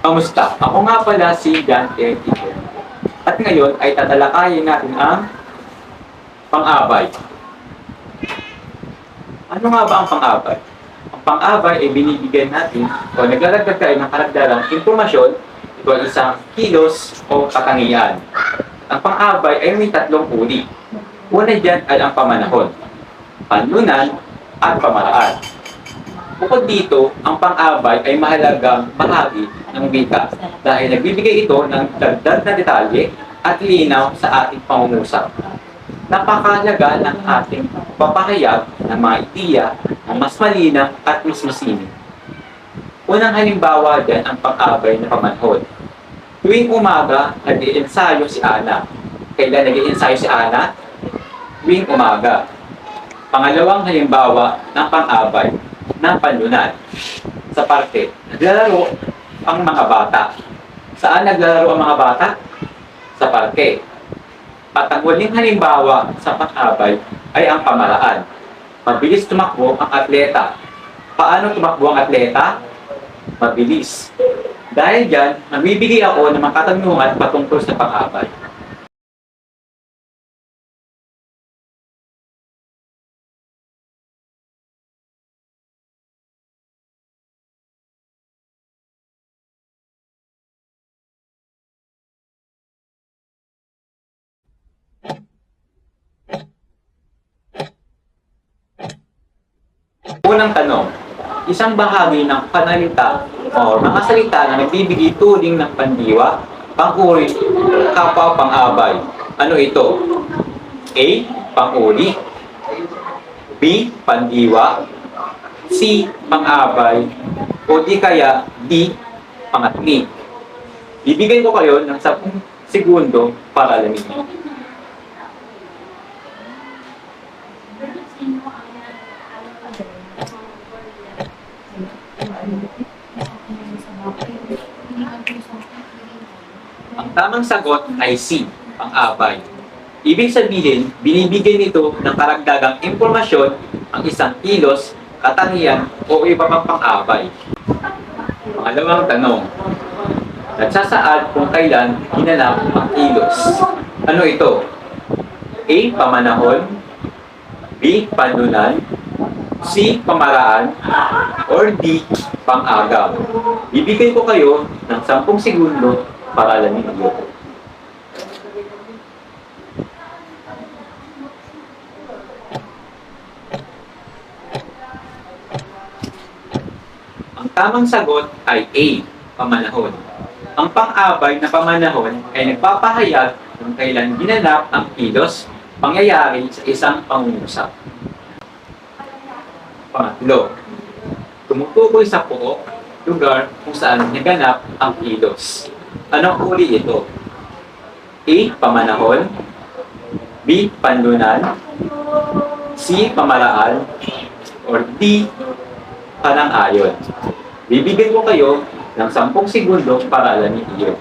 Kamusta? Ako nga pala si John Etiquette. At ngayon ay tatalakayin natin ang pang-abay. Ano nga ba ang pang-abay? Ang pang-abay ay binibigyan natin o naglalagdag tayo ng karagdagang impormasyon. Ito ay isang kilos o katangian. Ang pang-abay ay may tatlong uri. Una dyan ay ang pamanahon, panlunan, at pamaraan. Bukod dito, ang pang-abay ay mahalagang bahagi ng wika dahil nagbibigay ito ng dagdag na detalye at linaw sa ating pangungusap. Napakahalaga ng ating papahayag ng mga ideya na mas malinaw at mas masinig. Unang halimbawa dyan ang pang-abay na pamanhod. Tuwing umaga, nag-iensayo si Ana. Kailan nag-iensayo si Ana? Tuwing umaga. Pangalawang halimbawa ng pang-abay ng panlunan. Sa parke, naglalaro ang mga bata. Saan naglalaro ang mga bata? Sa parke. At ang huling halimbawa sa pang-abay ay ang pamaraan. Mabilis tumakbo ang atleta. Paano tumakbo ang atleta? Mabilis. Dahil dyan, magbibigay ako ng mga katanungan patungkol sa pang-abay. Unang tanong, isang bahagi ng panalita o mga salita na nagbibigay turing ng pandiwa, pang-uri, kapwa pang-abay. Ano ito? A. Pang-uri, B. Pandiwa, C. Pang-abay, o di kaya D. Pangatni. Bibigyan ko kayo ng 10 segundo para alamin. Ang tamang sagot ay C, pang-abay. Ibig sabihin, binibigyan nito ng karagdagang impormasyon ang isang kilos, katangian o iba pang pang-abay. Pangalawang tanong, nagsasaad kung kailan ginanap ang kilos. Ano ito? A. Pamanahon, B. Panlunan, C. Pamaraan, or D. Pang-agaw. Bibigyan ko kayo ng 10 segundo para alamin ito. Ang tamang sagot ay A. Pamanahon. Ang pang-abay na pamanahon ay nagpapahayag kung kailan ginanap ang kilos, pangyayari sa isang pangungusap. Pangatlo, tumutukoy sa pook, lugar kung saan naganap ang kilos. Anong uri ito? A. Pamanahon, B. Panlunan, C. Pamaraan, or D. Panang-ayon. Bibigyan ko kayo ng 10 segundo para alamin iyon.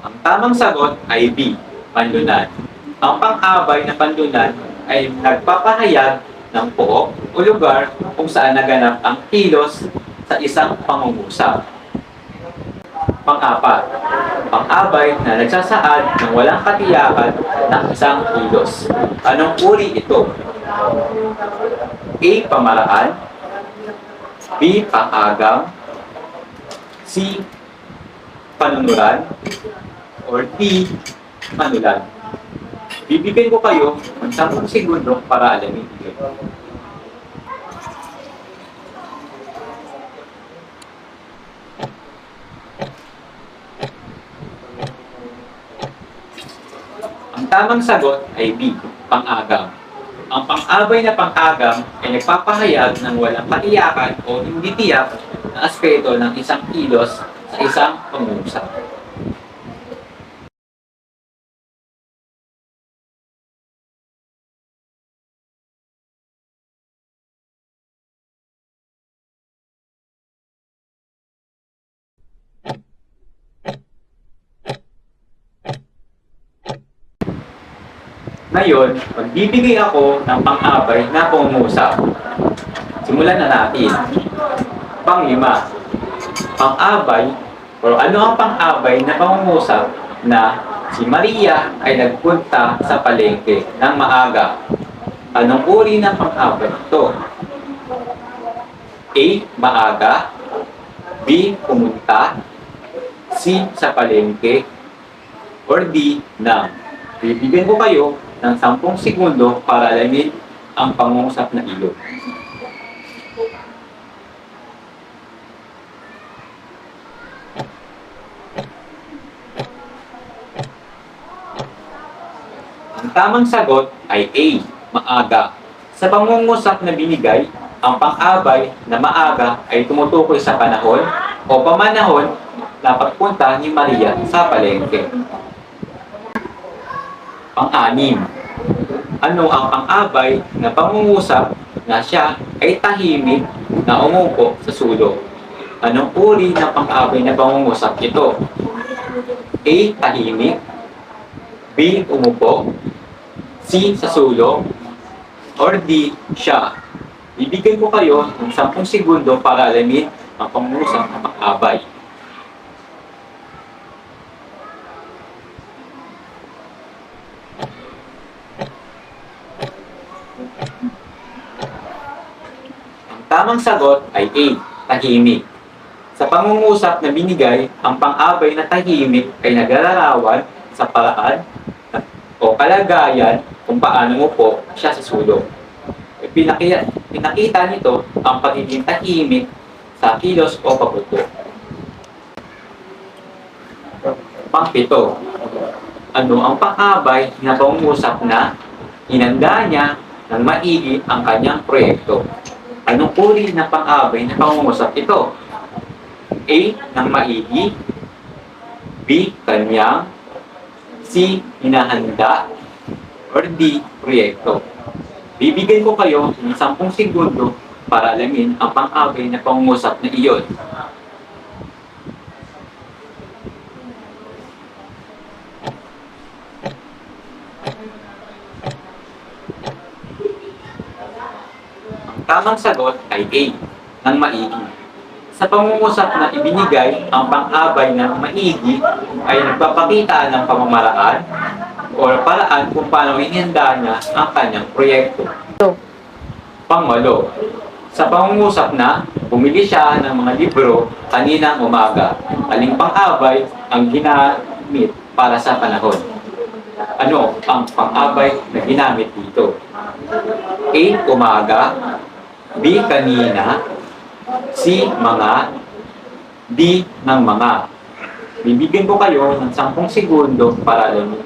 Ang tamang sagot ay B. Panlunan. Ang pang-abay na panlunan ay nagpapahayag ng pook o lugar kung saan naganap ang kilos sa isang pangungusap. Pang-apat, pang-abay na nagsasaad ng walang katiyakan ng isang kilos. Anong uri ito? A. Pamaraan, B. Pang-agaw, C. Panunuran, or D. Panulan. Bibigyan ko kayo ng 10 segundo para alamin ito. Ang tamang sagot ay B, pang-agam. Ang pang-abay na pang-agam ay nagpapahayag ng walang katiyakan o hindi tiyak na aspeto ng isang kilos sa isang pangungusap. Ngayon, magbibigay ako ng pang-abay na pangungusap. Simulan na natin. Pang-lima, pang-abay o ano ang pang-abay na pangungusap na si Maria ay nagpunta sa palengke ng maaga. Anong uri ng pang-abay ito? A. Maaga. B. Pumunta. C. Sa palengke. Or D. Nang. Bibigyan ko kayo ng 10 segundo para alamin ang pangungusap na ilog. Ang tamang sagot ay A. Maaga. Sa pangungusap na binigay, ang pang-abay na maaga ay tumutukoy sa panahon o pamanahon na pagpunta ni Maria sa palengke. Pang-anim, ano ang pang-abay na pangungusap na siya ay tahimik na umupo sa sulok? Anong uri ng pang-abay na pangungusap ito? A. Tahimik. B. Umupo. C. Sa sulok. Or D. Siya. Ibigay ko kayo ng 10 segundo para alamin ang pangungusap ng pang-abay. Tamang sagot ay A. Tahimik. Sa pangungusap na binigay, ang pang-abay na tahimik ay naglalarawan sa paraan o kalagayan kung paano mo po siya sa sulok. Pinakita nito ang pagiging tahimik sa kilos o pagbuto. Pang-pito, ano ang pang-abay na pangungusap na hinanda niya ng maigi ang kanyang proyekto? Anong uri ng pang-abay na pangungusap ito? A. Ng maigi. B. Kanyang. C. Hinahanda. Or D. Proyekto. Bibigyan ko kayo ng 10 segundo para alamin ang pang-abay na pangungusap na iyon. Tamang sagot ay A. Ng maigi. Sa pangungusap na ibinigay, ang pang-abay ng maigi ay nagpapakita ng pamamaraan o paraan kung paano inihanda niya ang kanyang proyekto. Pangwalo. Sa pangungusap na bumili siya ng mga libro kaninang umaga, aling pang-abay ang ginamit para sa panahon? Ano ang pang-abay na ginamit dito? A. Umaga. B. Kanina. C. Mga. D. Ng mga. Bibigyan ko kayo ng 10 segundo para alamin.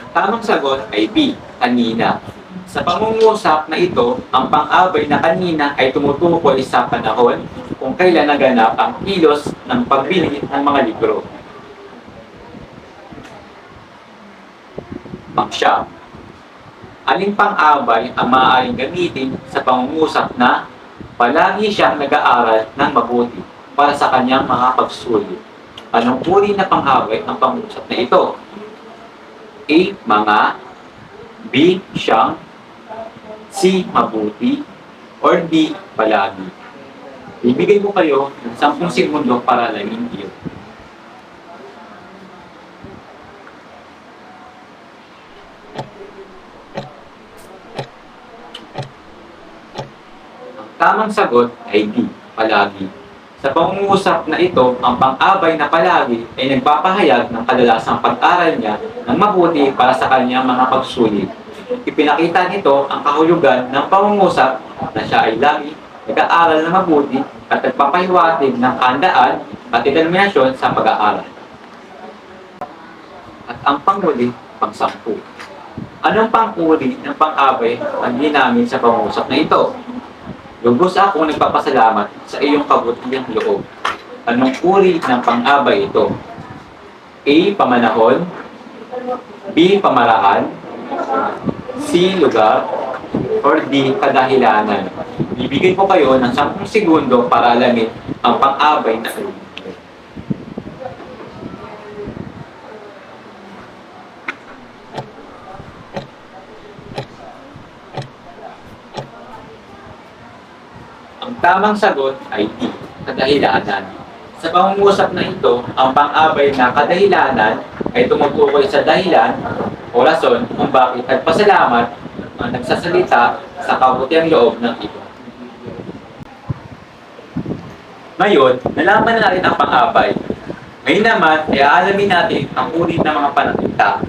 Ang tamang sagot ay B. Kanina. Sa pangungusap na ito, ang pang-abay na kanina ay tumutukoy sa panahon kung kailan naganap ang kilos ng pagbili ng mga libro. Pang-siyam, aling pang-abay ang maaaring gamitin sa pangungusap na palagi siyang nag-aaral ng mabuti para sa kanyang mga pagsusulit? Anong uri na pang-abay ang pangungusap na ito? A. Mga. B. Siyang. C. Mabuti. Or D. Palagi. Bibigay ko kayo ng 10 segundo para alamin iyon. Ang tamang sagot ay D. Palagi. Sa pangungusap na ito, ang pang-abay na palagi ay nagpapahayag ng kadalasang pag-aral niya ng mabuti para sa kanyang mga pagsulit. Ipinakita nito ang kahulugan ng pangungusap na siya ay lagi nag-aaral na mabuti at nagpapahiwatig ng kahandaan at determinasyon sa pag-aaral. At ang panghuli, pang-10. Anong pang-uri ng pang-abay ang ginamit sa pangungusap na ito? Lubos akong nagpapasalamat sa iyong kabutihang loob. Anong uri ng pang-abay ito? A. Pamanahon. B. Pamaraan. C. Lugar. or D, kadahilanan. Bibigyan ko kayo ng 10 segundo para alamin ang pang-abay na ano. Ang tamang sagot ay D, kadahilanan. Sa pangungusap na ito, ang pang-abay na kadahilanan ay tumutukoy sa dahilan o rason kung bakit nagpasalamat ang nagsasalita sa kabutiang loob ng iba. Ngayon, nalaman na natin ang pang-abay. Ngayon naman, ay aalamin natin ang uri ng mga pananalita